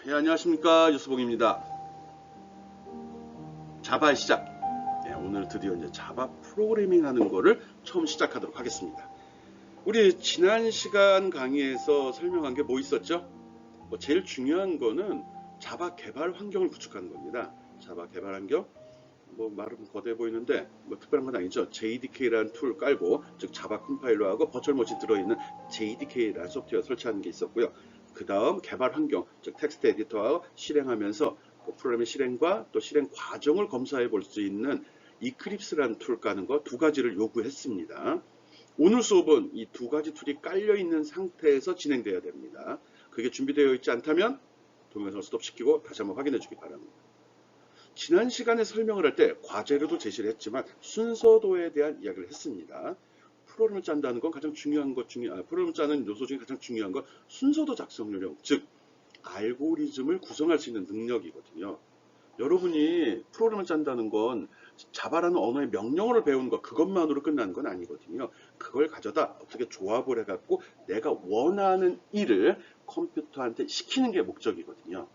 예, 안녕하십니까. 유수봉입니다. 자바의 시작. 예, 오늘 드디어 이제 자바 프로그래밍 하는 거를 처음 시작하도록 하겠습니다. 우리 지난 시간 강의에서 설명한 게 뭐 있었죠? 제일 중요한 거는 자바 개발 환경을 구축하는 겁니다. 자바 개발 환경. 말은 거대해 보이는데 특별한 건 아니죠. JDK라는 툴 깔고, 즉 자바 컴파일러하고 버추얼 머신 들어있는 JDK라는 소프트웨어 설치하는 게 있었고요. 그 다음 개발 환경, 즉 텍스트 에디터하고 실행하면서 그 프로그램의 실행과 또 실행 과정을 검사해 볼 수 있는 이클립스라는 툴 까는 거 두 가지를 요구했습니다. 오늘 수업은 이 두 가지 툴이 깔려 있는 상태에서 진행되어야 됩니다. 그게 준비되어 있지 않다면 동영상을 스톱시키고 다시 한번 확인해 주기 바랍니다. 지난 시간에 설명을 할 때 과제로도 제시를 했지만 순서도에 대한 이야기를 했습니다. 프로그램을 짠다는 건 가장 중요한 것 중에, 프로그램을 짜는 요소 중에 가장 중요한 건 순서도 작성 요령, 즉 알고리즘을 구성할 수 있는 능력이거든요. 여러분이 프로그램을 짠다는 건 자바라는 언어의 명령어를 배우는 것, 그것만으로 끝나는 건 아니거든요. 그걸 가져다 어떻게 조합을 해갖고 내가 원하는 일을 컴퓨터한테 시키는 게 목적이거든요.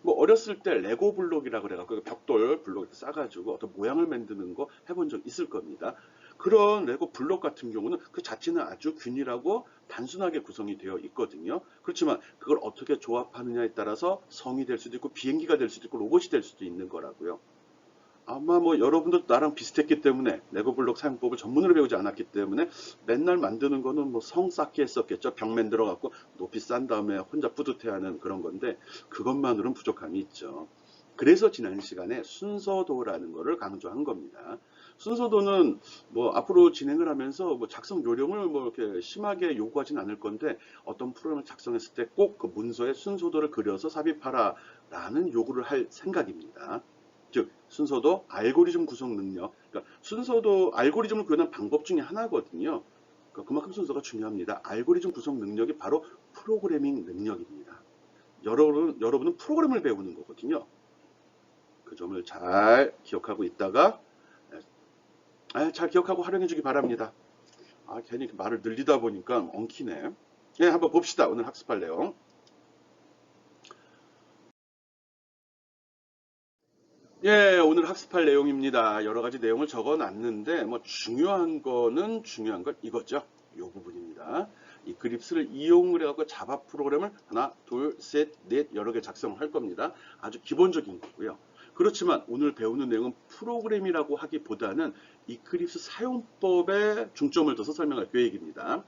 어렸을 때 레고 블록이라고 그래갖고 벽돌 블록 이렇게 싸가지고 어떤 모양을 만드는 거 해본 적 있을 겁니다. 그런 레고 블록 같은 경우는 그 자체는 아주 균일하고 단순하게 구성이 되어 있거든요. 그렇지만 그걸 어떻게 조합하느냐에 따라서 성이 될 수도 있고 비행기가 될 수도 있고 로봇이 될 수도 있는 거라고요. 아마 여러분도 나랑 비슷했기 때문에 레고 블록 사용법을 전문으로 배우지 않았기 때문에 맨날 만드는 거는 성 쌓기 했었겠죠. 벽 만들어 갖고 높이 싼 다음에 혼자 뿌듯해하는 그런 건데 그것만으로는 부족함이 있죠. 그래서 지난 시간에 순서도라는 거를 강조한 겁니다. 순서도는 앞으로 진행을 하면서 작성 요령을 이렇게 심하게 요구하진 않을 건데 어떤 프로그램을 작성했을 때 꼭 그 문서에 순서도를 그려서 삽입하라 라는 요구를 할 생각입니다. 즉 순서도 알고리즘 구성 능력, 그러니까 순서도 알고리즘을 구현하는 방법 중에 하나거든요. 그러니까 그만큼 순서가 중요합니다. 알고리즘 구성 능력이 바로 프로그래밍 능력입니다. 여러분은 프로그램을 배우는 거거든요. 그 점을 잘 기억하고 있다가 잘 기억하고 활용해 주기 바랍니다. 괜히 말을 늘리다 보니까 엉키네. 예, 한번 봅시다. 오늘 학습할 내용. 예, 오늘 학습할 내용입니다. 여러 가지 내용을 적어 놨는데, 중요한 건 이거죠. 이 부분입니다. 이 그립스를 이용을 해갖고 자바 프로그램을 하나, 둘, 셋, 넷 여러 개 작성을 할 겁니다. 아주 기본적인 거고요. 그렇지만 오늘 배우는 내용은 프로그램이라고 하기보다는 이 그립스 사용법에 중점을 둬서 설명할 계획입니다.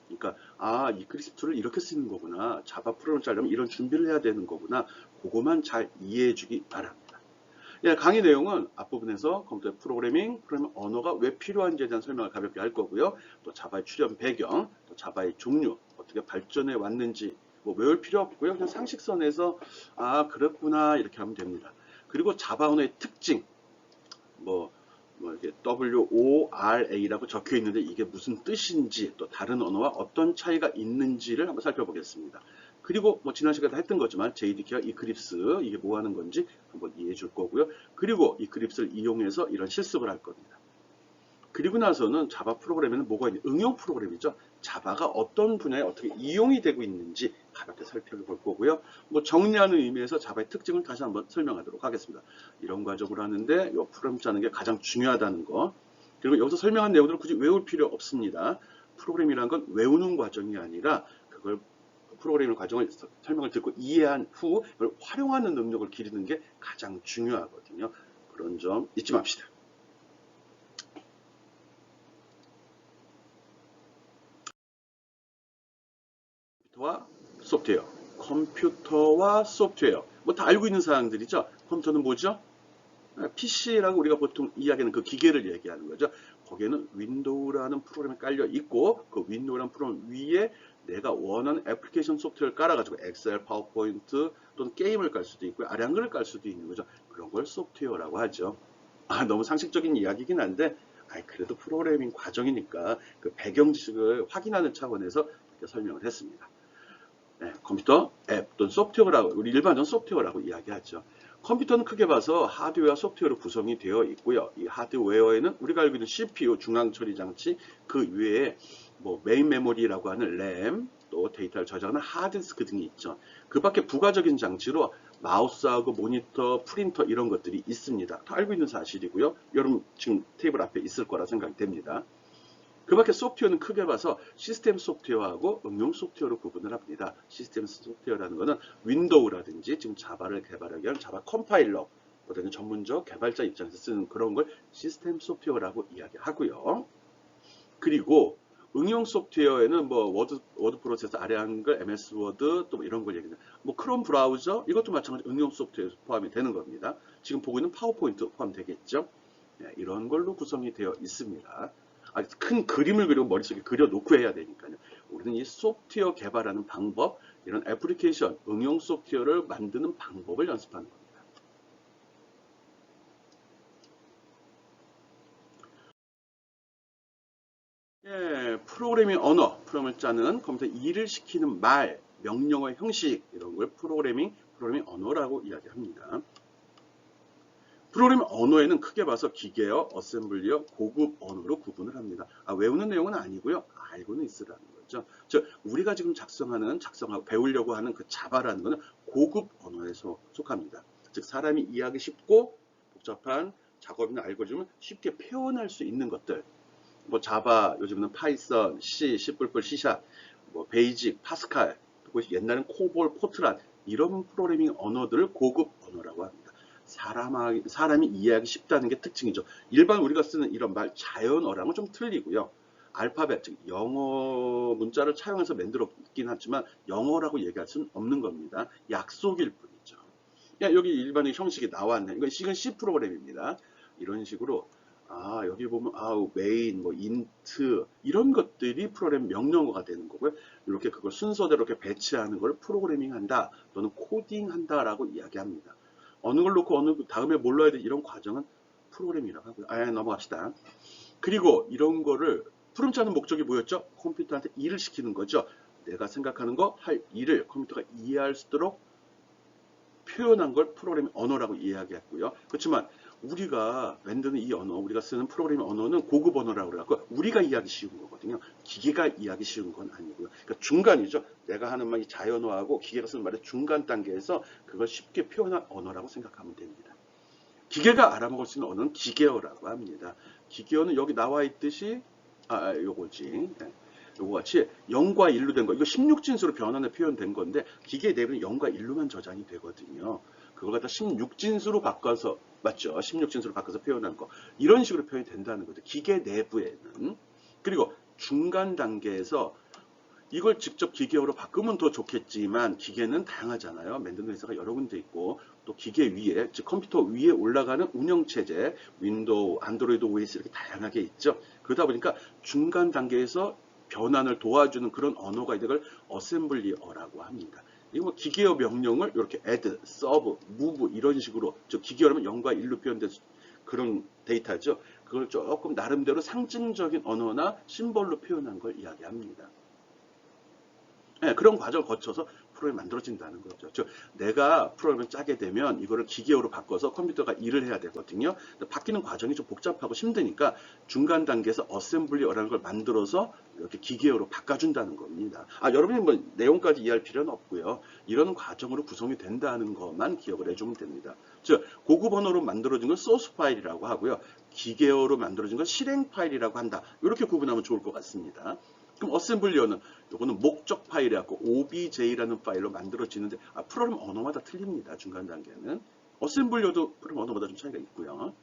그러니까, 이 그립스 툴을 이렇게 쓰는 거구나. 자바 프로그램을 짜려면 이런 준비를 해야 되는 거구나. 그거만 잘 이해해 주기 바랍니다. 예, 강의 내용은 앞부분에서 컴퓨터 프로그래밍 언어가 왜 필요한지에 대한 설명을 가볍게 할 거고요. 또 자바의 출현 배경, 또 자바의 종류, 어떻게 발전해 왔는지 외울 필요 없고요. 그냥 상식선에서 그렇구나 이렇게 하면 됩니다. 그리고 자바 언어의 특징, 이렇게 WORA라고 적혀 있는데 이게 무슨 뜻인지 또 다른 언어와 어떤 차이가 있는지를 한번 살펴보겠습니다. 그리고 지난 시간에 했던 거지만 JDK와 이클립스 이게 뭐 하는 건지 한번 이해해 줄 거고요. 그리고 이클립스를 이용해서 이런 실습을 할 겁니다. 그리고 나서는 자바 프로그램에는 뭐가 있는 응용 프로그램이죠. 자바가 어떤 분야에 어떻게 이용이 되고 있는지 가볍게 살펴볼 거고요. 정리하는 의미에서 자바의 특징을 다시 한번 설명하도록 하겠습니다. 이런 과정을 하는데 이 프로그램 짜는 게 가장 중요하다는 거. 그리고 여기서 설명한 내용들을 굳이 외울 필요 없습니다. 프로그램이라는 건 외우는 과정이 아니라 그걸 프로그래밍 과정을 설명을 듣고 이해한 후 그걸 활용하는 능력을 기르는 게 가장 중요하거든요. 그런 점 잊지 맙시다. 컴퓨터와 소프트웨어, 컴퓨터와 소프트웨어. 다 알고 있는 사항들이죠. 컴퓨터는 뭐죠? PC라고 우리가 보통 이야기하는 그 기계를 얘기하는 거죠. 거기에는 윈도우라는 프로그램이 깔려 있고 그 윈도우라는 프로그램 위에 내가 원하는 애플리케이션 소프트웨어를 깔아가지고 엑셀, 파워포인트 또는 게임을 깔 수도 있고요. 아량글을 깔 수도 있는 거죠. 그런 걸 소프트웨어라고 하죠. 너무 상식적인 이야기긴 한데 그래도 프로그래밍 과정이니까 그 배경 지식을 확인하는 차원에서 이렇게 설명을 했습니다. 네, 컴퓨터 앱 또는 소프트웨어라고 우리 일반적으로 소프트웨어라고 이야기하죠. 컴퓨터는 크게 봐서 하드웨어와 소프트웨어로 구성이 되어 있고요. 이 하드웨어에는 우리가 알고 있는 CPU, 중앙 처리 장치, 그 외에 뭐 메인 메모리라고 하는 램, 또 데이터를 저장하는 하드디스크 등이 있죠. 그 밖에 부가적인 장치로 마우스하고 모니터, 프린터 이런 것들이 있습니다. 다 알고 있는 사실이고요. 여러분 지금 테이블 앞에 있을 거라 생각이 됩니다. 그 밖에 소프트웨어는 크게 봐서 시스템 소프트웨어하고 응용 소프트웨어로 구분을 합니다. 시스템 소프트웨어라는 것은 윈도우라든지 지금 자바를 개발하기 위한 자바 컴파일러, 보다는 전문적 개발자 입장에서 쓰는 그런 걸 시스템 소프트웨어라고 이야기하고요. 그리고 응용 소프트웨어에는 뭐 워드 프로세서 아래 한글, MS 워드 또 이런 걸 얘기해요. 뭐 크롬 브라우저 이것도 마찬가지로 응용 소프트웨어에 포함이 되는 겁니다. 지금 보고 있는 파워포인트 포함되겠죠. 네, 이런 걸로 구성이 되어 있습니다. 큰 그림을 그리고 머릿속에 그려놓고 해야 되니까요. 우리는 이 소프트웨어 개발하는 방법, 이런 애플리케이션, 응용 소프트웨어를 만드는 방법을 연습하는 겁니다. 예, 프로그래밍 언어, 프로그램을 짜는 컴퓨터 일을 시키는 말, 명령어의 형식 이런 걸 프로그래밍 언어라고 이야기합니다. 프로그래밍 언어에는 크게 봐서 기계어, 어셈블리어, 고급 언어로 구분을 합니다. 외우는 내용은 아니고요. 알고는 있으라는 거죠. 즉 우리가 지금 작성하고 배우려고 하는 그 자바라는 것은 고급 언어에 속합니다. 즉 사람이 이해하기 쉽고 복잡한 작업이나 알고리즘을 쉽게 표현할 수 있는 것들. 뭐 자바, 요즘은 파이썬, C, C++, C샵, 뭐 베이직, 파스칼, 그리고 옛날엔 코볼, 포트란 이런 프로그래밍 언어들을 고급 언어라고 합니다. 사람이 이해하기 쉽다는 게 특징이죠. 일반 우리가 쓰는 이런 말 자연어랑은 좀 틀리고요. 알파벳, 즉 영어 문자를 차용해서 만들었긴 하지만 영어라고 얘기할 수는 없는 겁니다. 약속일 뿐이죠. 야, 여기 일반의 형식이 나왔네. 이건 C 프로그램입니다. 이런 식으로 여기 보면 메인, 뭐 인트 이런 것들이 프로그램 명령어가 되는 거고요. 이렇게 그걸 순서대로 이렇게 배치하는 걸 프로그래밍한다 또는 코딩한다라고 이야기합니다. 어느 걸 놓고 다음에 뭘 넣어야 돼 이런 과정은 프로그래밍이라고 하고요. 넘어갑시다. 그리고 이런 거를 프롬 짜는 목적이 뭐였죠? 컴퓨터한테 일을 시키는 거죠. 내가 생각하는 거 할 일을 컴퓨터가 이해할 수 있도록 표현한 걸 프로그래밍 언어라고 이야기했고요. 그렇지만 우리가 만드는 이 언어, 우리가 쓰는 프로그래밍 언어는 고급 언어라고 그래갖고 우리가 이해하기 쉬운 거거든요. 기계가 이해하기 쉬운 건 아니고요. 그러니까 중간이죠. 내가 하는 말이 자연어하고 기계가 쓰는 말의 중간 단계에서 그걸 쉽게 표현한 언어라고 생각하면 됩니다. 기계가 알아먹을 수 있는 언어는 기계어라고 합니다. 기계어는 여기 나와 있듯이 요거지. 요거 같이 0과 1로 된 거. 이거 16진수로 변환해 표현된 건데 기계 내부는 0과 1로만 저장이 되거든요. 그걸 갖다 16진수로 바꿔서 맞죠? 16진수로 바꿔서 표현한 거. 이런 식으로 표현이 된다는 거죠. 기계 내부에는. 그리고 중간 단계에서 이걸 직접 기계어로 바꾸면 더 좋겠지만 기계는 다양하잖아요. 만드는 회사가 여러 군데 있고 또 기계 위에 즉 컴퓨터 위에 올라가는 운영체제 윈도우, 안드로이드 OS 이렇게 다양하게 있죠. 그러다 보니까 중간 단계에서 변환을 도와주는 그런 언어가 있는 걸 어셈블리어라고 합니다. 이거 뭐 기계어 명령을 이렇게 add, serve, move 이런 식으로 즉 기계어라면 0과 1로 표현된 그런 데이터죠. 그걸 조금 나름대로 상징적인 언어나 심벌로 표현한 걸 이야기합니다. 네, 그런 과정을 거쳐서 프로그램이 만들어진다는 거죠. 즉 내가 프로그램을 짜게 되면 이거를 기계어로 바꿔서 컴퓨터가 일을 해야 되거든요. 바뀌는 과정이 좀 복잡하고 힘드니까 중간 단계에서 어셈블리어라는 걸 만들어서 이렇게 기계어로 바꿔준다는 겁니다. 여러분이 뭐 내용까지 이해할 필요는 없고요. 이런 과정으로 구성이 된다는 것만 기억을 해주면 됩니다. 즉 고급 언어로 만들어진 건 소스 파일이라고 하고요. 기계어로 만들어진 건 실행 파일이라고 한다. 이렇게 구분하면 좋을 것 같습니다. 그럼 어셈블리어는 요거는 목적 파일이라고 OBJ라는 파일로 만들어지는데 프로그램 언어마다 틀립니다. 중간 단계는. 어셈블리어도 프로그램 언어마다 좀 차이가 있고요.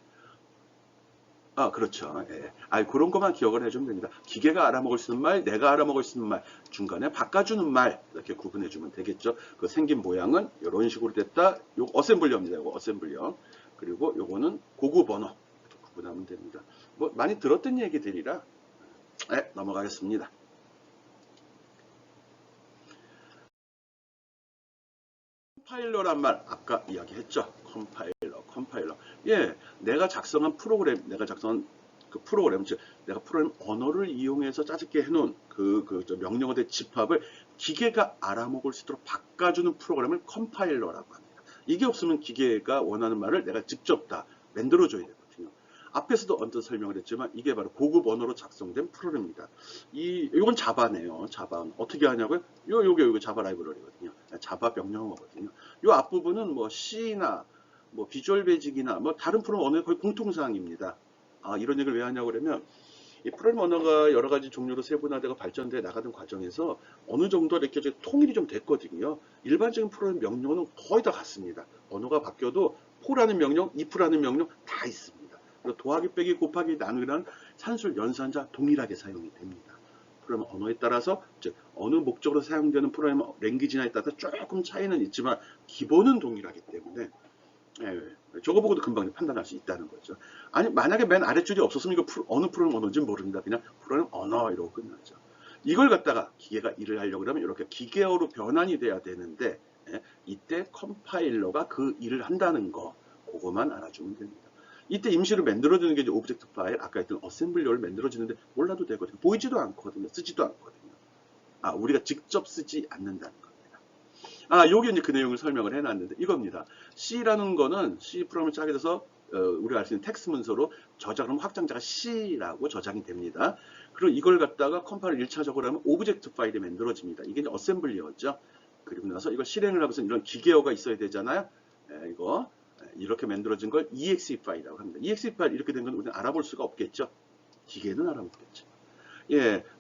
그렇죠. 예. 그런 것만 기억을 해주면 됩니다. 기계가 알아먹을 수 있는 말, 내가 알아먹을 수 있는 말, 중간에 바꿔주는 말 이렇게 구분해주면 되겠죠. 그 생긴 모양은 이런 식으로 됐다. 요 어셈블리어입니다. 요거 어셈블리어. 그리고 요거는 고급 언어 구분하면 됩니다. 뭐 많이 들었던 얘기들이라 넘어가겠습니다. 컴파일러란 말 아까 이야기했죠. 컴파일러. 예, 내가 작성한 그 프로그램, 즉 내가 프로그램 언어를 이용해서 짜집게 해놓은 명령어의 집합을 기계가 알아먹을 수 있도록 바꿔주는 프로그램을 컴파일러라고 합니다. 이게 없으면 기계가 원하는 말을 내가 직접 다 만들어줘야 되거든요. 앞에서도 언뜻 설명을 했지만 이게 바로 고급 언어로 작성된 프로그램입니다. 이건 자바네요. 자바 어떻게 하냐고요? 요게 자바 라이브러리거든요. 자바 명령어거든요. 요 앞부분은 뭐 C나 뭐 비주얼 베이직이나 뭐 다른 프로그램 언어의 거의 공통사항입니다. 이런 얘기를 왜 하냐고 그러면 이 프로그램 언어가 여러 가지 종류로 세분화되고 발전돼 나가는 과정에서 어느 정도 이렇게 통일이 좀 됐거든요. 일반적인 프로그램 명령어는 거의 다 같습니다. 언어가 바뀌어도 for라는 명령, if라는 명령 다 있습니다. 그리고 더하기 빼기 곱하기 나누기란 산술 연산자 동일하게 사용이 됩니다. 프로그램 언어에 따라서 즉 어느 목적으로 사용되는 프로그램 랭귀지나에 따라서 조금 차이는 있지만 기본은 동일하기 때문에 저거 보고도 금방 판단할 수 있다는 거죠. 아니 만약에 맨 아랫줄이 없었으면 이거 어느 프로그램 언어인지 모릅니다. 그냥 프로그램 언어 이러고 끝나죠. 이걸 갖다가 기계가 일을 하려고 그러면 이렇게 기계어로 변환이 돼야 되는데 이때 컴파일러가 그 일을 한다는 거 그거만 알아주면 됩니다. 이때 임시로 만들어주는 게 이제 오브젝트 파일 아까 했던 어셈블리어를 만들어주는데 몰라도 되거든요. 보이지도 않거든요. 쓰지도 않거든요. 우리가 직접 쓰지 않는다는 겁니다. 여기 이제 그 내용을 설명을 해놨는데 이겁니다. C라는 거는 C 프로그램을 짜게 돼서 우리가 알 수 있는 텍스트 문서로 저장하면 확장자가 C라고 저장이 됩니다. 그리고 이걸 갖다가 컴파일을 1차적으로 하면 오브젝트 파일이 만들어집니다. 이게 이제 어셈블리어죠. 그리고 나서 이걸 실행을 하고서 이런 기계어가 있어야 되잖아요. 이거 이렇게 만들어진 걸 exe 파일이라고 합니다. exe 파일 이렇게 된 건 우리는 알아볼 수가 없겠죠. 기계는 알아보겠죠.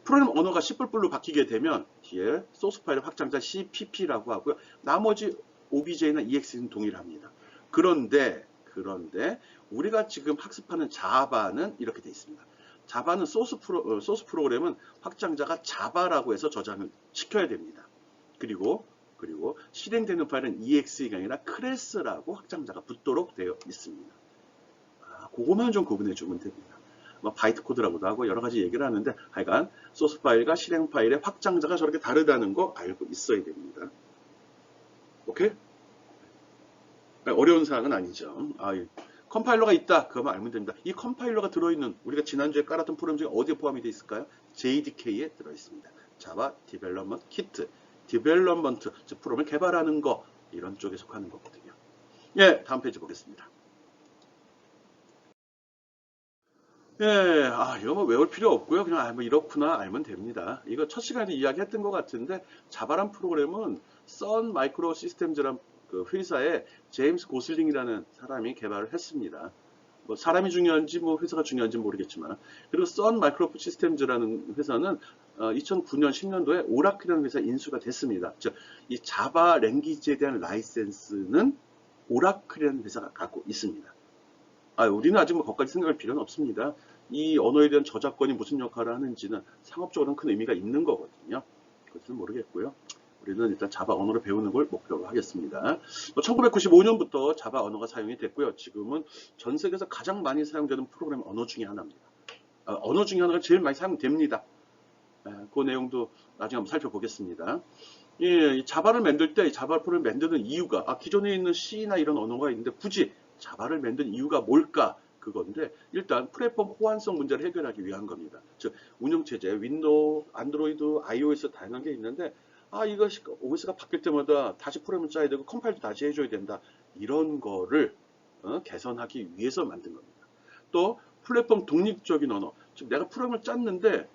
프로그램 언어가 C++로 바뀌게 되면 뒤에 소스 파일 확장자 CPP라고 하고요. 나머지 OBJ나 EX는 동일합니다. 그런데 우리가 지금 학습하는 자바는 이렇게 되어 있습니다. 자바는 소스 프로그램은 확장자가 자바라고 해서 저장을 시켜야 됩니다. 그리고 실행되는 파일은 EXE가 아니라 클래스라고 확장자가 붙도록 되어 있습니다. 그것만 좀 구분해 주면 됩니다. 바이트 코드라고도 하고 여러 가지 얘기를 하는데 하여간 소스 파일과 실행 파일의 확장자가 저렇게 다르다는 거 알고 있어야 됩니다. 오케이? 어려운 사항은 아니죠. 컴파일러가 있다. 그거만 알면 됩니다. 이 컴파일러가 들어있는 우리가 지난주에 깔았던 프로그램 중에 어디에 포함이 되어 있을까요? JDK에 들어있습니다. 자바 디벨롭먼트 키트, 디벨롭먼트 즉 프로그램을 개발하는 거 이런 쪽에 속하는 거거든요. 다음 페이지 보겠습니다. 이거 뭐 외울 필요 없고요. 그냥 뭐 이렇구나 알면 됩니다. 이거 첫 시간에 이야기했던 것 같은데 자바란 프로그램은 선 마이크로 시스템즈란 그 회사에 제임스 고슬링이라는 사람이 개발을 했습니다. 뭐 사람이 중요한지 뭐 회사가 중요한지 모르겠지만 그리고 선 마이크로 시스템즈라는 회사는 2009년 10년도에 오라클이라는 회사에 인수가 됐습니다. 즉 이 자바 랭귀지에 대한 라이센스는 오라클이라는 회사가 갖고 있습니다. 우리는 아직 뭐 거기까지 생각할 필요는 없습니다. 이 언어에 대한 저작권이 무슨 역할을 하는지는 상업적으로는 큰 의미가 있는 거거든요. 그것은 모르겠고요. 우리는 일단 자바 언어를 배우는 걸 목표로 하겠습니다. 1995년부터 자바 언어가 사용이 됐고요. 지금은 전 세계에서 가장 많이 사용되는 프로그램 언어 중에 하나입니다. 언어 중에 하나가 제일 많이 사용됩니다. 그 내용도 나중에 한번 살펴보겠습니다. 이 자바를 만들 때 자바 프로그램을 만드는 이유가 기존에 있는 C나 이런 언어가 있는데 굳이 자바를 만든 이유가 뭘까? 그건데 일단 플랫폼 호환성 문제를 해결하기 위한 겁니다. 즉 운영체제, 윈도우, 안드로이드, iOS 다양한 게 있는데 이거 OS가 바뀔 때마다 다시 프로그램을 짜야 되고 컴파일도 다시 해줘야 된다. 이런 거를 개선하기 위해서 만든 겁니다. 또 플랫폼 독립적인 언어, 즉 내가 프로그램을 짰는데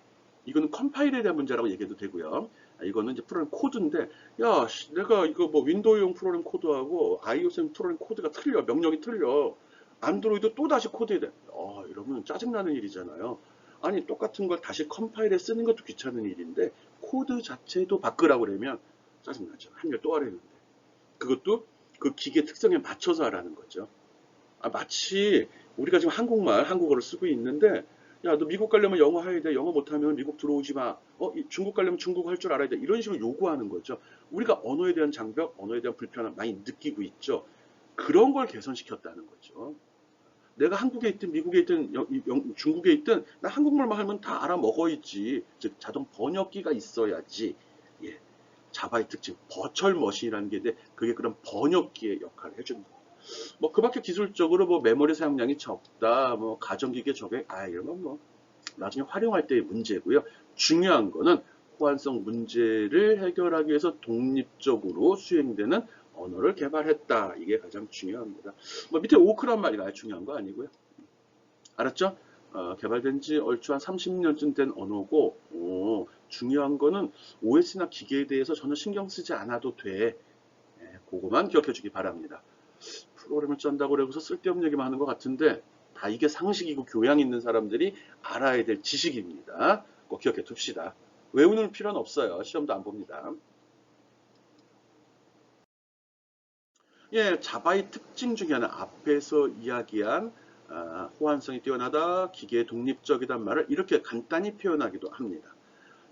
이거는 컴파일에 대한 문제라고 얘기해도 되고요. 이거는 이제 프로그램 코드인데 내가 이거 뭐 윈도우용 프로그램 코드하고 iOS 프로그램 코드가 틀려, 명령이 틀려. 안드로이드 또 다시 코드해야 돼. 이러면 짜증나는 일이잖아요. 아니 똑같은 걸 다시 컴파일에 쓰는 것도 귀찮은 일인데 코드 자체도 바꾸라고 그러면 짜증나죠. 한 개 또 하려는데. 그것도 그 기계 특성에 맞춰서 하라는 거죠. 마치 우리가 지금 한국어를 쓰고 있는데 야, 너 미국 가려면 영어 해야 돼. 영어 못하면 미국 들어오지 마. 중국 가려면 중국어 할 줄 알아야 돼. 이런 식으로 요구하는 거죠. 우리가 언어에 대한 장벽, 언어에 대한 불편함 많이 느끼고 있죠. 그런 걸 개선시켰다는 거죠. 내가 한국에 있든 미국에 있든 중국에 있든 나 한국말만 하면 다 알아먹어야지. 즉 자동 번역기가 있어야지. 자바의 특징, 버추얼 머신이라는 게 있는데 그게 그런 번역기의 역할을 해주는 거예요. 그 밖에 기술적으로 뭐 메모리 사용량이 적다, 뭐 가정기계 적용, 이런 건 뭐 나중에 활용할 때의 문제고요. 중요한 거는 호환성 문제를 해결하기 위해서 독립적으로 수행되는 언어를 개발했다. 이게 가장 중요합니다. 뭐 밑에 오크란 말이 아주 중요한 거 아니고요. 알았죠? 개발된 지 얼추 한 30년쯤 된 언어고, 중요한 거는 OS나 기계에 대해서 전혀 신경 쓰지 않아도 돼. 그거만 기억해 주기 바랍니다. 프로그램을 짠다고 그래서 쓸데없는 얘기만 하는 것 같은데, 다 이게 상식이고 교양 있는 사람들이 알아야 될 지식입니다. 꼭 기억해 둡시다. 외우는 필요는 없어요. 시험도 안 봅니다. 예, 자바의 특징 중에 하나, 앞에서 이야기한 호환성이 뛰어나다, 기계의 독립적이란 말을 이렇게 간단히 표현하기도 합니다.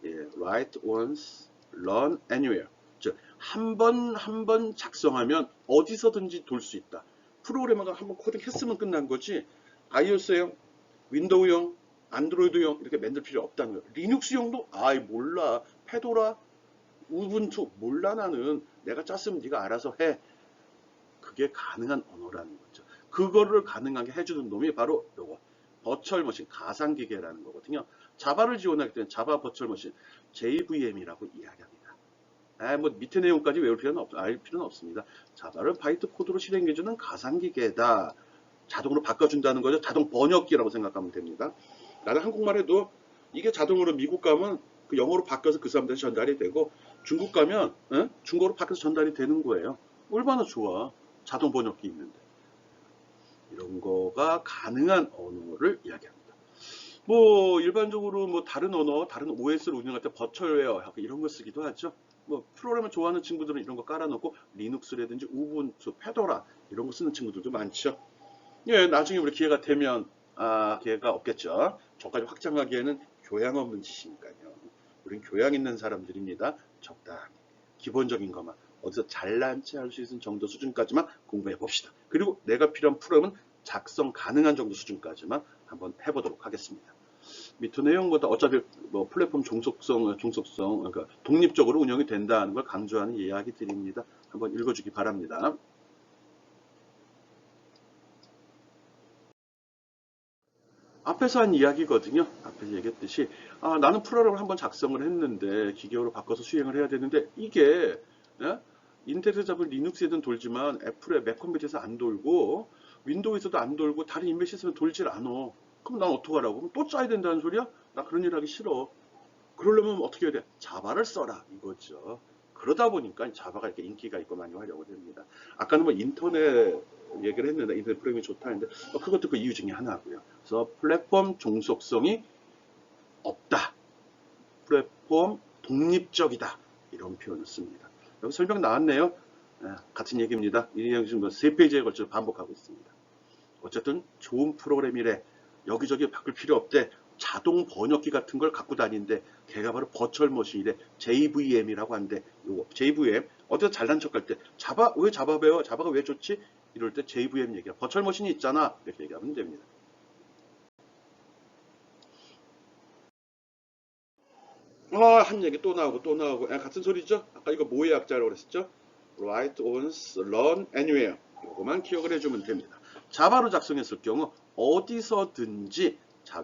예, write once, learn anywhere. 즉, 한 번 작성하면 어디서든지 돌 수 있다. 프로그래머가 한번 코딩했으면 끝난 거지, iOS용, 윈도우용, 안드로이드용 이렇게 만들 필요 없다는 거예요. 리눅스용도 아이 몰라, 페도라, 우분투 몰라, 나는 내가 짰으면 네가 알아서 해. 그게 가능한 언어라는 거죠. 그거를 가능하게 해주는 놈이 바로 요거 버추얼 머신, 가상기계라는 거거든요. 자바를 지원하기 때문에 자바 버추얼 머신, JVM이라고 이야기합니다. 뭐 밑에 내용까지 외울 필요는 알 필요는 없습니다. 자바를 바이트 코드로 실행해주는 가상기계다. 자동으로 바꿔준다는 거죠. 자동 번역기라고 생각하면 됩니다. 나는 한국말 해도 이게 자동으로 미국 가면 그 영어로 바뀌어서 그 사람들한테 전달이 되고, 중국 가면 중국어로 바뀌어서 전달이 되는 거예요. 얼마나 좋아. 자동 번역기 있는데. 이런 거가 가능한 언어를 이야기합니다. 뭐 일반적으로 뭐 다른 언어, 다른 OS를 운영할 때 버추얼웨어 이런 거 쓰기도 하죠. 뭐 프로그램을 좋아하는 친구들은 이런 거 깔아놓고 리눅스라든지 우분투, 페도라 이런 거 쓰는 친구들도 많죠. 예, 나중에 우리 기회가 되면 기회가 없겠죠. 저까지 확장하기에는 교양 없는 짓이니까요. 우린 교양 있는 사람들입니다. 적당히 기본적인 것만 어디서 잘난 체 할 수 있는 정도 수준까지만 공부해 봅시다. 그리고 내가 필요한 프로그램은 작성 가능한 정도 수준까지만 한번 해보도록 하겠습니다. 밑에 내용보다 어차피 뭐 플랫폼 종속성, 그러니까 독립적으로 운영이 된다는 걸 강조하는 이야기들입니다. 한번 읽어주기 바랍니다. 앞에서 한 이야기거든요. 앞에서 얘기했듯이 나는 프로그램을 한번 작성을 했는데 기계로 바꿔서 수행을 해야 되는데 이게 인텔에서 잡은 리눅스에든 돌지만 애플의 맥컴퓨터에서 안 돌고 윈도우에서도 안 돌고 다른 인맥 시스템에 돌질 않아. 그럼 난 어떡하라고? 그럼 또 짜야 된다는 소리야? 나 그런 일 하기 싫어. 그러려면 어떻게 해야 돼? 자바를 써라 이거죠. 그러다 보니까 자바가 이렇게 인기가 있고 많이 활용이 됩니다. 아까는 뭐 인터넷 얘기를 했는데 인터넷 프로그램이 좋다 했는데 그것도 그 이유 중에 하나고요. 그래서 플랫폼 종속성이 없다. 플랫폼 독립적이다. 이런 표현을 씁니다. 여기 설명 나왔네요. 같은 얘기입니다. 이 내용 지금 3페이지에 걸쳐 반복하고 있습니다. 어쨌든 좋은 프로그램이래. 여기저기 바꿀 필요 없대. 자동 번역기 같은 걸 갖고 다니는데 걔가 바로 버추얼 머신이래. JVM이라고 한대. 요거 JVM 어디서 잘난 척할 때 자바 왜 자바 배워? 자바가 왜 좋지? 이럴 때 JVM 얘기야. 버추얼 머신이 있잖아. 이렇게 얘기하면 됩니다. 한 얘기 또 나오고 또 나오고 같은 소리죠? 아까 이거 뭐의 약자라고 그랬었죠? write once, learn anywhere. 요거만 기억을 해주면 됩니다. 자바로 작성했을 경우 어디서든지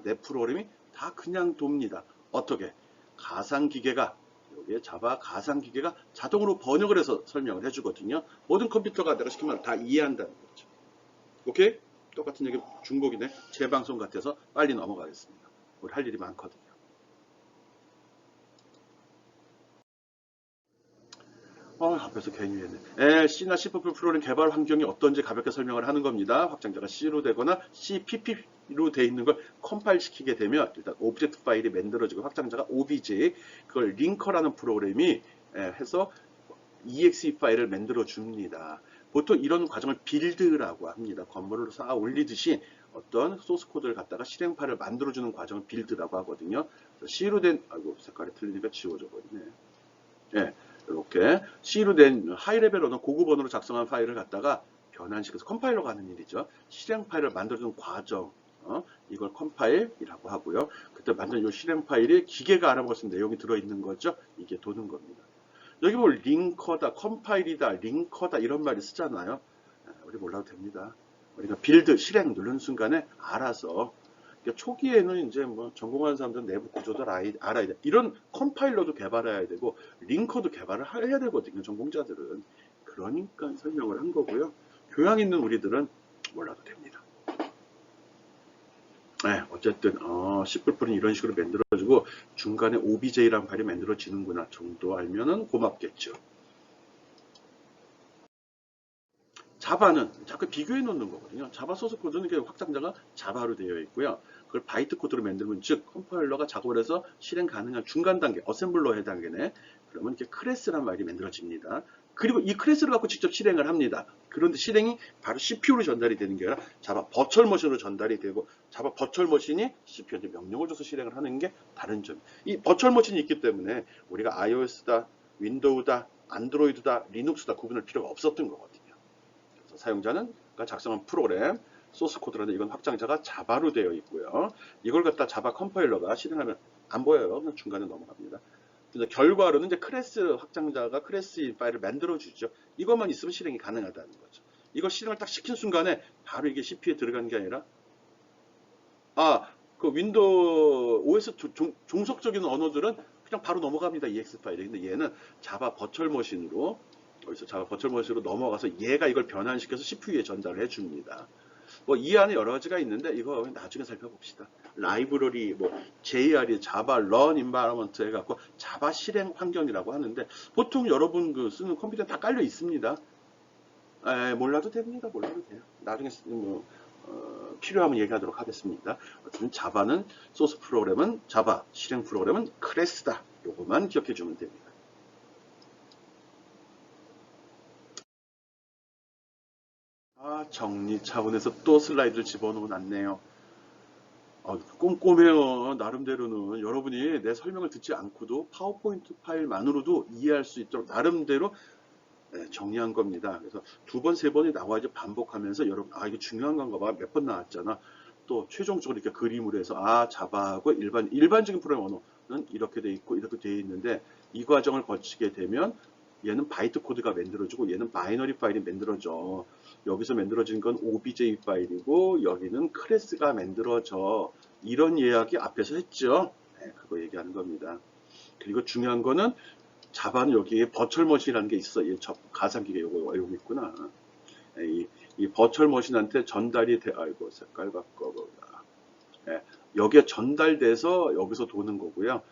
내 프로그램이 다 그냥 돕니다. 어떻게? 가상기계가 여기에 자바 가상기계가 자동으로 번역을 해서 설명을 해주거든요. 모든 컴퓨터가 내가 시키면 다 이해한다는 거죠. 오케이? 똑같은 얘기 중복이네. 재방송 같아서 빨리 넘어가겠습니다. 우리 할 일이 많거든요. 앞에서 괜히 했네. C나 C++ 프로그램 개발 환경이 어떤지 가볍게 설명을 하는 겁니다. 확장자가 C로 되거나 CPP로 돼 있는 걸 컴파일 시키게 되면 일단 오브젝트 파일이 만들어지고 확장자가 OBJ, 그걸 링커라는 프로그램이 해서 exe 파일을 만들어 줍니다. 보통 이런 과정을 빌드라고 합니다. 건물을 쌓아 올리듯이 어떤 소스 코드를 갖다가 실행 파일을 만들어주는 과정을 빌드라고 하거든요. C로 된, 색깔이 틀리니까 지워져 버리네. 예, 이렇게 C로 된 하이레벨 언어 고급 언어로 작성한 파일을 갖다가 변환시켜서 컴파일러가 하는 일이죠. 실행 파일을 만들어주는 과정, 이걸 컴파일이라고 하고요. 그때 만든 이 실행 파일이 기계가 알아먹을 수 있는 내용이 들어있는 거죠. 이게 도는 겁니다. 여기 뭐 링커다, 컴파일이다, 링커다 이런 말이 쓰잖아요. 우리 몰라도 됩니다. 우리가 빌드, 실행 누르는 순간에 알아서 그러니까 초기에는 이제 뭐 전공하는 사람들은 내부 구조도 알아야 돼. 이런 컴파일러도 개발해야 되고 링커도 개발을 해야 되거든요. 전공자들은. 그러니까 설명을 한 거고요. 교양 있는 우리들은 몰라도 됩니다. 네, 어쨌든 C++는 이런 식으로 만들어지고 중간에 OBJ라는 파일이 만들어지는구나 정도 알면은 고맙겠죠. 자바는 자꾸 비교해 놓는 거거든요. 자바 소스 코드는 확장자가 자바로 되어 있고요. 그걸 바이트 코드로 만들면 즉 컴파일러가 작업을 해서 실행 가능한 중간 단계, 어셈블러 해당되네. 그러면 이렇게 클래스란 말이 만들어집니다. 그리고 이 클래스를 갖고 직접 실행을 합니다. 그런데 실행이 바로 CPU로 전달이 되는 게 아니라 자바 버추얼 머신으로 전달이 되고 자바 버추얼 머신이 CPU한테 명령을 줘서 실행을 하는 게 다른 점. 이 버추얼 머신이 있기 때문에 우리가 iOS다, 윈도우다, 안드로이드다, 리눅스다 구분할 필요가 없었던 거거든요. 사용자는 작성한 프로그램 소스 코드라는 이건 확장자가 자바로 되어 있고요. 이걸 갖다 자바 컴파일러가 실행하면 안 보여요. 그냥 중간에 넘어갑니다. 근데 결과로는 이제 클래스 확장자가 클래스 파일을 만들어 주죠. 이것만 있으면 실행이 가능하다는 거죠. 이거 실행을 딱 시킨 순간에 바로 이게 CPU에 들어가는 게 아니라 그 윈도우 OS 종속적인 언어들은 그냥 바로 넘어갑니다. EX 파일이. 근데 얘는 자바 버추얼 머신으로 여기서 자바 버추얼 머신으로 넘어가서 얘가 이걸 변환시켜서 CPU에 전달을 해줍니다. 뭐 이 안에 여러 가지가 있는데 이거 나중에 살펴봅시다. 라이브러리 뭐 JR이 자바 런 인바이러먼트 해갖고 자바 실행 환경이라고 하는데 보통 여러분 그 쓰는 컴퓨터에 다 깔려 있습니다. 몰라도 됩니다. 몰라도 돼요. 나중에 필요하면 얘기하도록 하겠습니다. 어쨌든 자바는 소스 프로그램은 자바 실행 프로그램은 클래스다. 요것만 기억해 주면 됩니다. 정리 차원에서 또 슬라이드를 집어넣어 놨네요. 꼼꼼해요. 나름대로는 여러분이 내 설명을 듣지 않고도 파워포인트 파일만으로도 이해할 수 있도록 나름대로 정리한 겁니다. 그래서 두 번, 세 번이 나와야지 반복하면서 여러분, 이게 중요한 건가 봐. 몇 번 나왔잖아. 또 최종적으로 이렇게 그림으로 해서 자바하고 일반적인 프로그램 언어는 이렇게 돼 있고 이렇게 돼 있는데 이 과정을 거치게 되면 얘는 바이트 코드가 만들어지고 얘는 바이너리 파일이 만들어져. 여기서 만들어진 건 OBJ 파일이고 여기는 클래스가 만들어져. 이런 이야기 앞에서 했죠. 그거 얘기하는 겁니다. 그리고 중요한 거는 자바는 여기에 버추얼 머신이라는 게 있어. 가상기계 요거 있구나. 이 버추얼 머신한테 전달이 돼. 아이고 색깔 바꿔보자. 여기에 전달돼서 여기서 도는 거고요.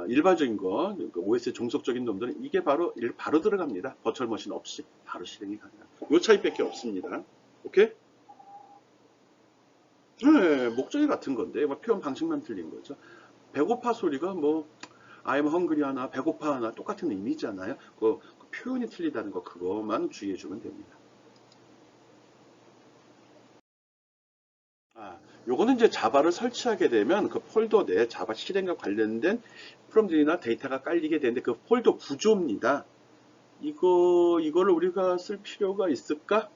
일반적인 거, OS 종속적인 놈들은 이게 바로 들어갑니다. 버추얼 머신 없이 바로 실행이 가능합니다. 요 차이밖에 없습니다. 오케이? 네, 목적이 같은 건데 표현 방식만 틀린 거죠. 배고파 소리가 뭐 I'm hungry 하나, 배고파 하나 똑같은 의미잖아요. 그 표현이 틀리다는 거 그것만 주의해 주면 됩니다. 요거는 이제 자바를 설치하게 되면 그 폴더 내에 자바 실행과 관련된 프롬들이나 데이터가 깔리게 되는데 그 폴더 구조입니다. 이거를 우리가 쓸 필요가 있을까?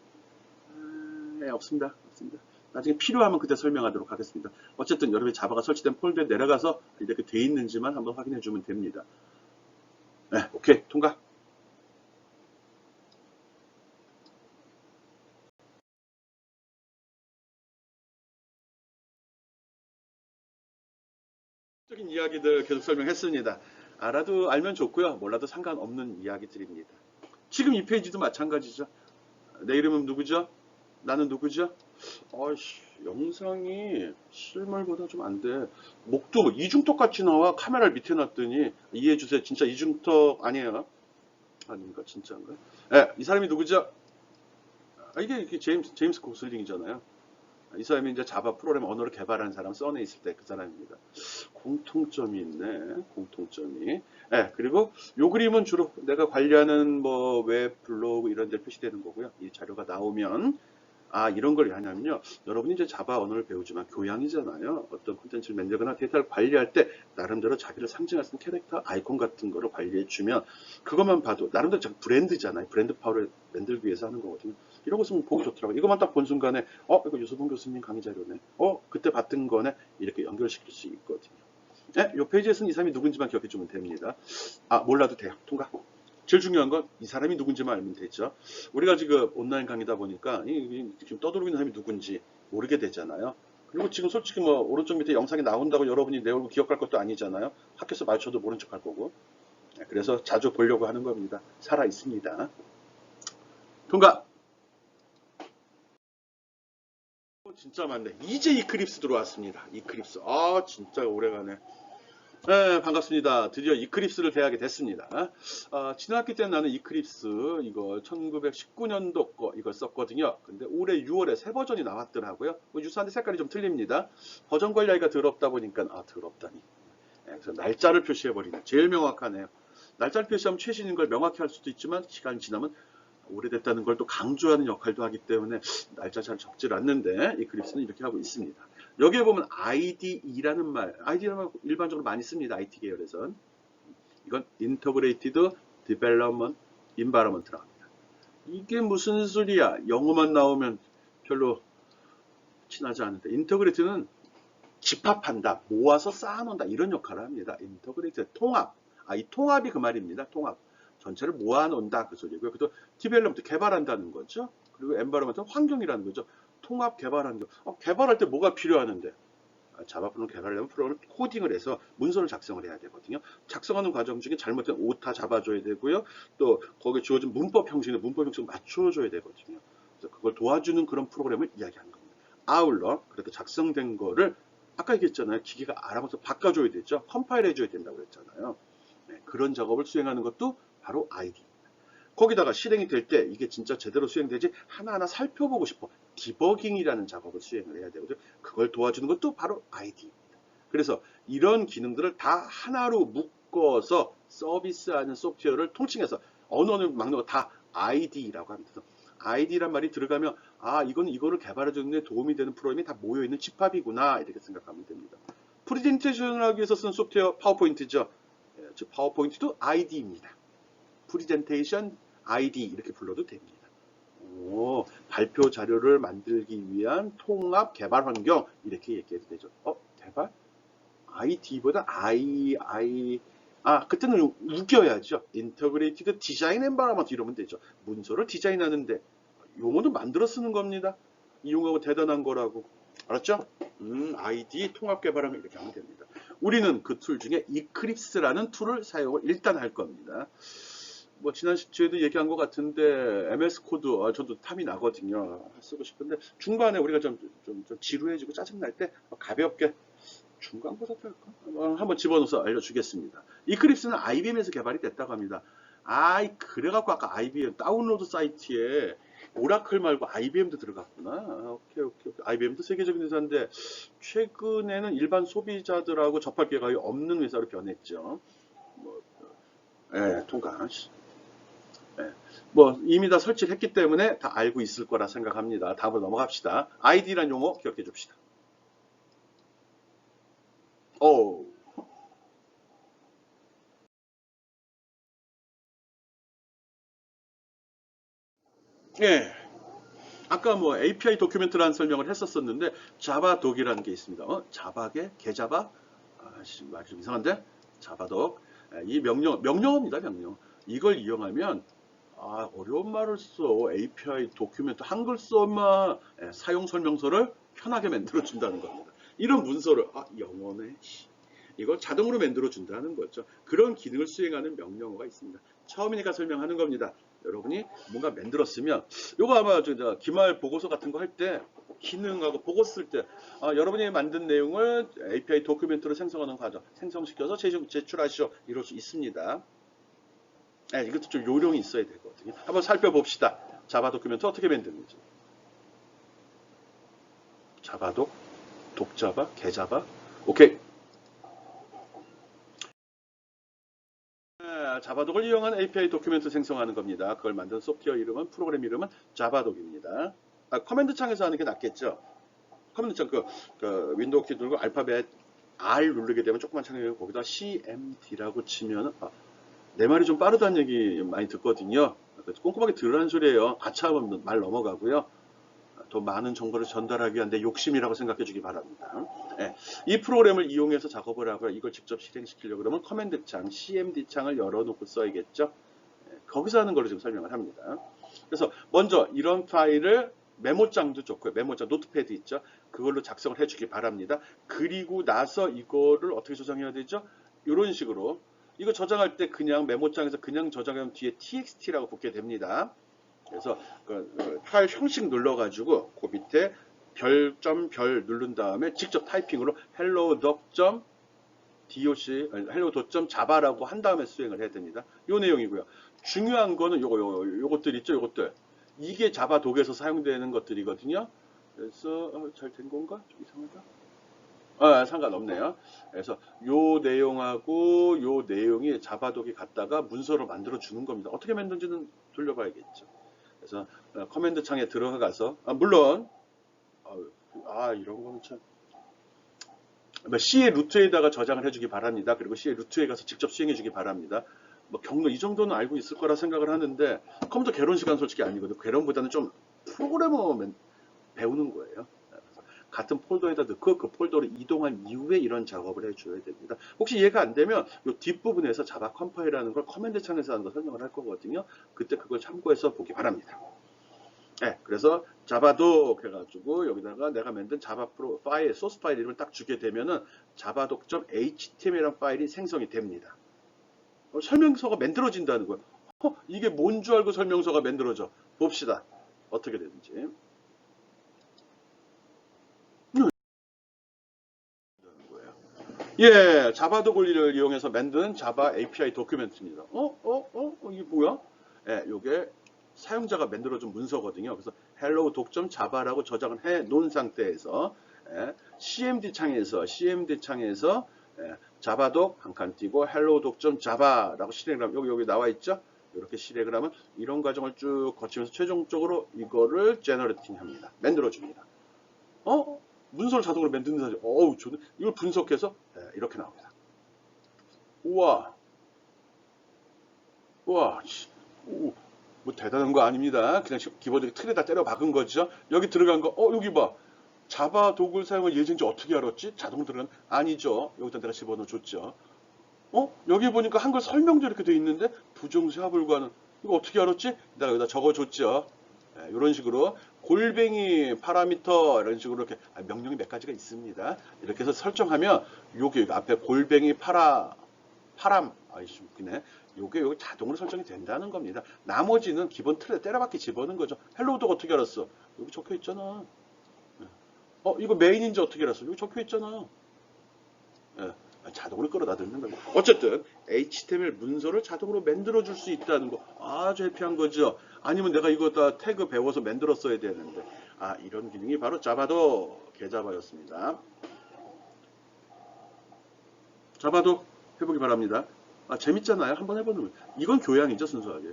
네, 없습니다. 나중에 필요하면 그때 설명하도록 하겠습니다. 어쨌든 여러분이 자바가 설치된 폴더에 내려가서 이렇게 돼 있는지만 한번 확인해 주면 됩니다. 네, 오케이, 통과. 적인 이야기들 계속 설명했습니다. 알면 좋고요. 몰라도 상관없는 이야기들입니다. 지금 이 페이지도 마찬가지죠. 내 이름은 누구죠? 나는 누구죠? 영상이 실물보다 좀 안 돼. 목도 이중턱 같이 나와. 카메라를 밑에 놨더니 이해해주세요. 진짜 이중턱 아니에요. 아닌가? 진짜인가? 이 사람이 누구죠? 이게 제임스 고슬링이잖아요. 이 사람이 이제 자바 프로그램 언어를 개발한 사람 써내 있을 때 그 사람입니다. 공통점이 있네. 공통점이. 그리고 요 그림은 주로 내가 관리하는 뭐 웹, 블로그 이런 데 표시되는 거고요. 이 자료가 나오면 이런 걸 왜 하냐면요. 여러분이 이제 자바 언어를 배우지만 교양이잖아요. 어떤 콘텐츠를 만들거나 데이터를 관리할 때 나름대로 자기를 상징할 수 있는 캐릭터, 아이콘 같은 거를 관리해 주면 그것만 봐도 나름대로 브랜드잖아요. 브랜드 파워를 만들기 위해서 하는 거거든요. 이런 거 쓰면 보기 좋더라고요. 이것만 딱 본 순간에 이거 유수봉 교수님 강의 자료네. 그때 봤던 거네. 이렇게 연결시킬 수 있거든요. 이 페이지에서는 이 사람이 누군지만 기억해 주면 됩니다. 몰라도 돼요. 통과. 제일 중요한 건 이 사람이 누군지만 알면 되죠. 우리가 지금 온라인 강의다 보니까 지금 떠들고 있는 사람이 누군지 모르게 되잖아요. 그리고 지금 솔직히 뭐 오른쪽 밑에 영상이 나온다고 여러분이 내 얼굴 기억할 것도 아니잖아요. 학교에서 마주쳐도 모른 척 할 거고. 그래서 자주 보려고 하는 겁니다. 살아 있습니다. 통과. 진짜 많네. 이제 이클립스 들어왔습니다. 이클립스. 아, 진짜 오래가네. 네, 반갑습니다. 드디어 이클립스를 대하게 됐습니다. 지난 학기 때는 나는 이클립스 이거 1919년도 거 이걸 썼거든요. 근데 올해 6월에 새 버전이 나왔더라고요. 뭐 유사한데 색깔이 좀 틀립니다. 버전 관리하기가 더럽다 보니까 더럽다니. 네, 그래서 날짜를 표시해버리네. 제일 명확하네요. 날짜를 표시하면 최신인 걸 명확히 할 수도 있지만 시간이 지나면 오래됐다는 걸 또 강조하는 역할도 하기 때문에 날짜 잘 적질 않는데 이클립스는 이렇게 하고 있습니다. 여기에 보면 IDE라는 말, IDE라는 말 일반적으로 많이 씁니다. IT 계열에선. 이건 Integrated Development Environment라고 합니다. 이게 무슨 소리야? 영어만 나오면 별로 친하지 않은데 인터그레이트는 집합한다, 모아서 쌓아놓는다 이런 역할을 합니다. 인터그레이트 통합. 이 통합이 그 말입니다. 통합. 전체를 모아놓는다 그 소리고요. 그래서 디벨롭먼트 개발한다는 거죠. 그리고 엔바이러먼트 환경이라는 거죠. 통합 개발하는 거. 개발할 때 뭐가 필요하는데? 자바 프로그램 개발하려면 프로그램을 코딩을 해서 문서를 작성을 해야 되거든요. 작성하는 과정 중에 잘못된 오타 잡아줘야 되고요. 또 거기에 주어진 문법 형식을 맞춰줘야 되거든요. 그래서 그걸 도와주는 그런 프로그램을 이야기하는 겁니다. 아울러 그래도 작성된 거를 아까 얘기했잖아요. 기계가 알아봐서 바꿔줘야 되죠. 컴파일 해줘야 된다고 했잖아요. 네, 그런 작업을 수행하는 것도 바로 ID. 거기다가 실행이 될 때 이게 진짜 제대로 수행되지 하나하나 살펴보고 싶어. 디버깅이라는 작업을 수행을 해야 되거든요. 그걸 도와주는 것도 바로 ID입니다. 그래서 이런 기능들을 다 하나로 묶어서 서비스하는 소프트웨어를 통칭해서 언어를 막는 거 다 ID라고 합니다. ID란 말이 들어가면 이건 이거를 개발해주는 데 도움이 되는 프로그램이 다 모여있는 집합이구나 이렇게 생각하면 됩니다. 프레젠테이션을 하기 위해서 쓴 소프트웨어 파워포인트죠. 즉 파워포인트도 ID입니다. 프레젠테이션 ID 이렇게 불러도 됩니다. 발표 자료를 만들기 위한 통합 개발 환경 이렇게 얘기해도 되죠. 개발? ID보다 그때는 우겨야죠. 인터그레이티드 디자인 엔바이러먼트 이러면 되죠. 문서를 디자인하는데 용어도 만들어 쓰는 겁니다. 이 용어가 대단한 거라고. 알았죠? ID 통합 개발하면 이렇게 하면 됩니다. 우리는 그 툴 중에 이클립스라는 툴을 사용을 일단 할 겁니다. 뭐 지난 주에도 얘기한 것 같은데 MS 코드 저도 탐이 나거든요. 쓰고 싶은데 중간에 우리가 좀 지루해지고 짜증날 때 가볍게 중간고사 할까? 한번 집어넣어서 알려주겠습니다. 이클립스는 IBM에서 개발이 됐다고 합니다. 그래갖고 아까 IBM 다운로드 사이트에 오라클 말고 IBM도 들어갔구나. 오케이. IBM도 세계적인 회사인데 최근에는 일반 소비자들하고 접할 기회가 없는 회사로 변했죠. 통과. 이미 다 설치를 했기 때문에 다 알고 있을 거라 생각합니다. 다음으로 넘어갑시다. ID란 용어 기억해 줍시다. 아까 API 도큐멘트라는 설명을 했었는데 자바독이라는 게 있습니다. 자바계 개자바 말이 좀 이상한데 자바독 이 명령어입니다. 명령. 이걸 이용하면 어려운 말을 써 API 도큐멘트 한글 써만 사용 설명서를 편하게 만들어 준다는 겁니다. 이런 문서를 영어네. 이걸 자동으로 만들어 준다는 거죠. 그런 기능을 수행하는 명령어가 있습니다. 처음이니까 설명하는 겁니다. 여러분이 뭔가 만들었으면 요거 아마 기말 보고서 같은 거 할 때 기능하고 보고 쓸 때 여러분이 만든 내용을 API 도큐멘트로 생성하는 과정 생성시켜서 제출하시오 이럴 수 있습니다. 이것도 좀 요령이 있어야 되거든요. 한번 살펴봅시다. 자바 도큐멘트 어떻게 만드는지. 자바독, 독자바, 개자바. 오케이. 자바독을 이용한 API 도큐멘트 생성하는 겁니다. 그걸 만든 소프트웨어 이름은 프로그램 이름은 자바독입니다. 커맨드 창에서 하는 게 낫겠죠. 커맨드 창 그 윈도우 키 누르고 알파벳 R 누르게 되면 조그만 창에 거기다 CMD라고 치면 내 말이 좀 빠르다는 얘기 많이 듣거든요. 꼼꼼하게 들으라는 소리예요. 같이 하면 말 넘어가고요. 더 많은 정보를 전달하기 위한 내 욕심이라고 생각해 주기 바랍니다. 이 프로그램을 이용해서 작업을 하고요. 이걸 직접 실행시키려고 그러면 커맨드 창, CMD 창을 열어놓고 써야겠죠. 거기서 하는 걸로 지금 설명을 합니다. 그래서 먼저 이런 파일을 메모장도 좋고요. 메모장, 노트패드 있죠. 그걸로 작성을 해주기 바랍니다. 그리고 나서 이거를 어떻게 저장해야 되죠? 이런 식으로. 이거 저장할 때 그냥 메모장에서 그냥 저장하면 뒤에 txt라고 붙게 됩니다. 그래서 그 파일 형식 눌러가지고 그 밑에 별점 별 누른 다음에 직접 타이핑으로 hello.doc, hello.java라고 한 다음에 수행을 해야 됩니다. 요 내용이고요. 중요한 거는 요것들 있죠, 요것들. 이게 자바 독에서 사용되는 것들이거든요. 그래서 잘 된 건가? 좀 이상하다. 상관없네요. 그래서 요 내용하고 요 내용이 자바독이 갖다가 문서로 만들어 주는 겁니다. 어떻게 만드는지는 돌려봐야겠죠. 그래서 커맨드 창에 들어가서 물론 이런 거는 참 C의 루트에다가 저장을 해주기 바랍니다. 그리고 C의 루트에 가서 직접 수행해주기 바랍니다. 뭐 경로 이 정도는 알고 있을 거라 생각을 하는데 컴퓨터 개론 시간 솔직히 아니거든요. 개론보다는 좀 프로그래머 배우는 거예요. 같은 폴더에다 넣고 그 폴더로 이동한 이후에 이런 작업을 해줘야 됩니다. 혹시 이해가 안 되면 이 뒷부분에서 자바 컴파일하는 걸 커맨드 창에서 하는 거 설명을 할 거거든요. 그때 그걸 참고해서 보기 바랍니다. 네, 그래서 자바독 해가지고 여기다가 내가 만든 자바 프로 파일, 소스 파일 이름을 딱 주게 되면은 자바독.html이라는 파일이 생성이 됩니다. 설명서가 만들어진다는 거예요. 이게 뭔 줄 알고 설명서가 만들어져. 봅시다. 어떻게 되는지. 예, 자바독 권리를 이용해서 만든 자바 API 도큐멘트입니다. 이게 뭐야? 예, 요게 사용자가 만들어준 문서거든요. 그래서 hello 독.java라고 저장을 해 놓은 상태에서 CMD 창에서 자바독 한 칸 띄고 hello 독.java라고 실행을 하면 여기 나와 있죠? 이렇게 실행을 하면 이런 과정을 쭉 거치면서 최종적으로 이거를 제너레이팅 합니다. 만들어줍니다. 문서를 자동으로 만드는 사실, 저는 이걸 분석해서 이렇게 나옵니다. 우와, 우와, 뭐 대단한 거 아닙니다. 그냥 기본적인 틀에다 때려 박은 거죠. 여기 들어간 거, 여기 봐. 자바 도구를 사용할 예정인지 어떻게 알았지? 자동으로 들어간, 아니죠. 여기다 내가 집어넣어 줬죠. 여기 보니까 한글 설명도 이렇게 돼 있는데, 부정사 불가는, 이거 어떻게 알았지? 내가 여기다 적어 줬죠. 이런 식으로 골뱅이 파라미터 이런 식으로 이렇게 명령이 몇 가지가 있습니다. 이렇게 해서 설정하면 여기 앞에 골뱅이 파람 아이씨 웃기네. 요게 자동으로 설정이 된다는 겁니다. 나머지는 기본 틀에 때려박기 집어넣은 거죠. 헬로우도 어떻게 알았어? 여기 적혀 있잖아. 이거 메인인지 어떻게 알았어? 여기 적혀 있잖아. 자동으로 끌어다 듣는 거예요. 어쨌든 HTML 문서를 자동으로 만들어 줄 수 있다는 거 아주 해피한 거죠. 아니면 내가 이거 다 태그 배워서 만들었어야 되는데 이런 기능이 바로 자바도 개자바였습니다. 자바도 해보기 바랍니다. 재밌잖아요. 한번 해보는 거예요. 이건 교양이죠, 순수하게.